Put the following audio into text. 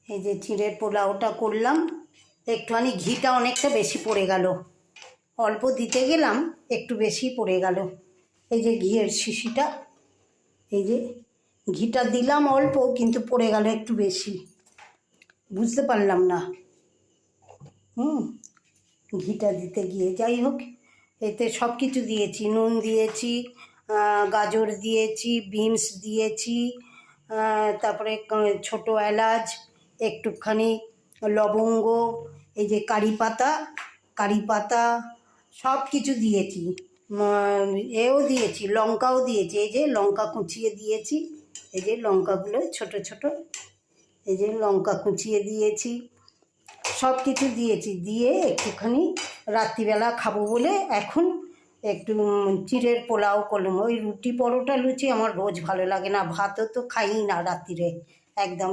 এই যে চিঁড়ের পোলাওটা করলাম, একটুখানি ঘিটা অনেকটা বেশি পড়ে গেল, অল্প দিতে গেলাম একটু বেশি পড়ে গেল। এই যে ঘিয়ের শিশিটা, এই যে ঘিটা দিলাম অল্প, কিন্তু পড়ে গেল একটু বেশি, বুঝতে পারলাম না। ঘিটা দিতে গিয়ে যাই হোক, এতে সব কিছু দিয়েছি, নুন দিয়েছি, গাজর দিয়েছি, বিনস দিয়েছি, তারপরে ছোটো এলাচ, একটুখানি লবঙ্গ, এই যে কারি পাতা সব কিছু দিয়েছি, এও দিয়েছি, লঙ্কাও দিয়েছি, এই যে লঙ্কা কুচিয়ে দিয়েছি, এই যে লঙ্কাগুলো ছোটো ছোটো, এই যে লঙ্কা কুচিয়ে দিয়েছি, সব কিছু দিয়েছি। দিয়ে একটুখানি রাত্রিবেলা খাবো বলে এখন একটু চিঁড়ের পোলাও করলাম। ওই রুটি পরোটা লুচি আমার রোজ ভালো লাগে না, ভাতও তো খাই না রাত্রিরে একদম।